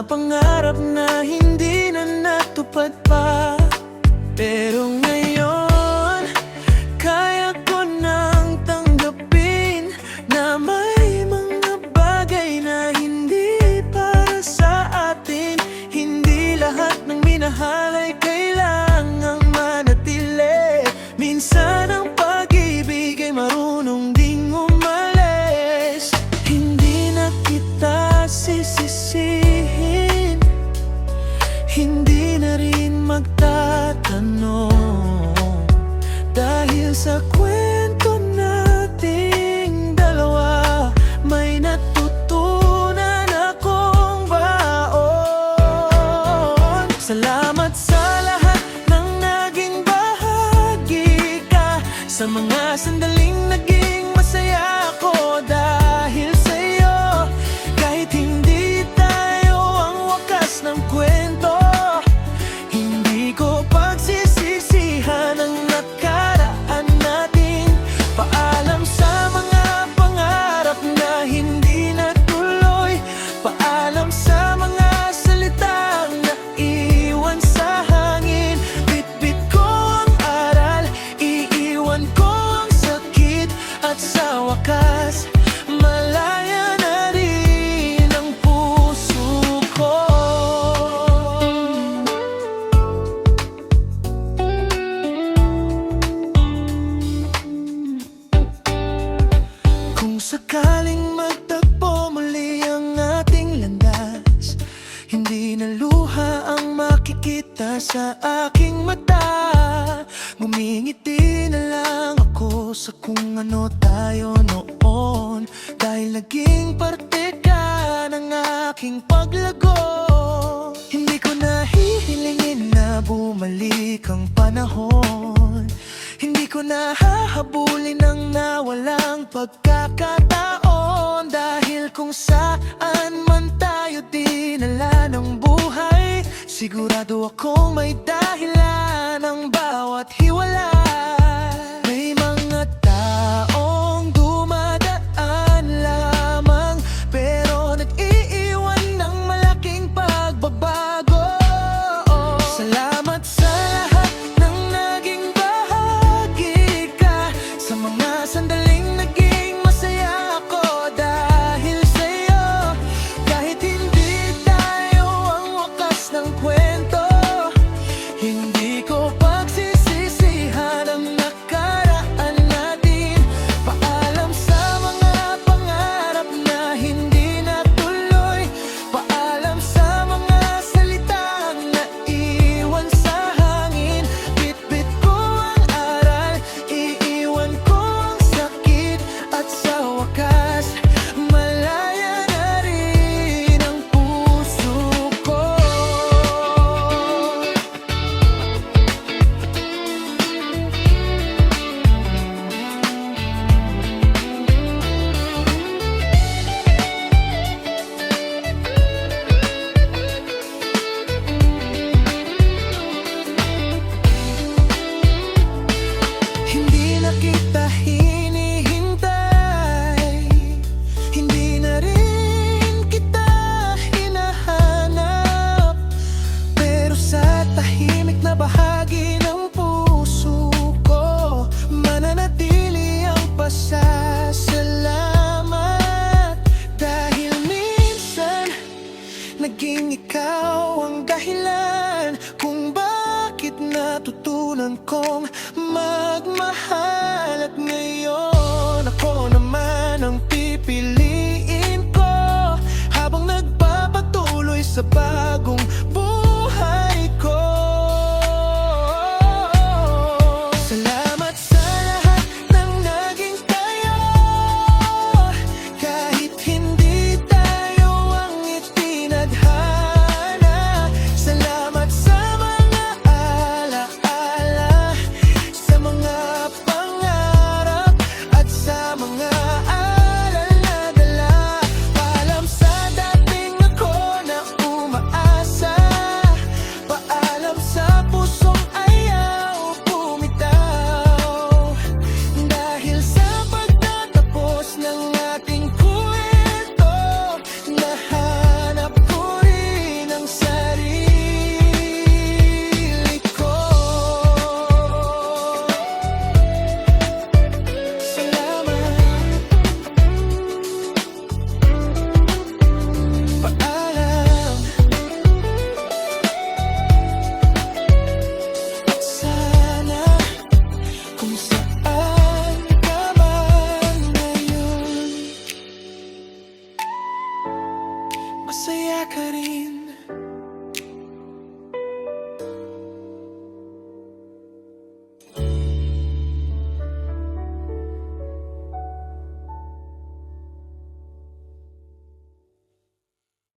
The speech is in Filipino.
mga pangarap na hindi na natupad pa. Pero ngayon, kaya ko nang tanggapin na may mga bagay na hindi para sa atin. Hindi lahat ng minahal ay kailangang manatili. Minsan ang pag-ibig ay marunong ding umalis. Hindi na kita sisisihin, hindi na rin magtatanong, dahil sa kwento nating dalawa may natutunan akong baon. Salamat sa lahat ng naging bahagi ka, sa mga sandaling naging masaya ako dahil sa'yo. Kahit hindi tayo ang wakas ng kwento, hindi ko pagsisisihan ang nakaraan natin. Paalam sa mga pangarap na hindi natuloy. Paalam sa mga salitang naiwan sa hangin. Bitbit ko ang aral, iiwan ko ang sakit, at sa wakas malaya na rin ang puso ko. Kung sakaling magtagpo muli ang ating landas, hindi na luha ang makikita sa aking mata. Ngumingiti na lang ako sa kung ano tayo noon, dahil naging parte ka ng aking paglago. Hindi ko na hihilingin na bumalik ang panahon. Hindi ko na hahabulin ang nawalang pagkakataon, dahil kung saan man tayo dinala ng buhay, sigurado akong may dahilan ang bawat hiwalay. May mga taong dumadaan lamang, pero nag-iiwan ng malaking pagbabago. Salamat sa lahat ng naging bahagi ka, sa mga sandaling naging masaya ako dahil sa'yo. Kahit hindi tayo ang wakas ng kwento, hindi ko pagsisisihan ang nakaraan natin. Paalam sa mga pangarap na hindi natuloy. Paalam sa mga salitang naiwan sa hangin. Bitbit ko ang aral, iiwan ko ang sakit, at sa wakas malaya na rin ang puso ko. Hindi na kita hinihintay, hindi na rin kita hinahanap, pero sa tahimik na bahagi ng puso ko mananatili ang pasasalamat. Dahil minsan naging ikaw ang dahilan kung bakit natutunan kong magmahal. At ngayon ako naman ang pipiliin ko, habang nagpapatuloy sa bagong buhay ko. Salamat sa lahat ng naging tayo, kahit hindi tayo ang itinadhana. Salamat sa mga alaala, sa mga pangarap, at sa mga aral na dala. Paalam sa dating ako na umaasa. masaya ka rin.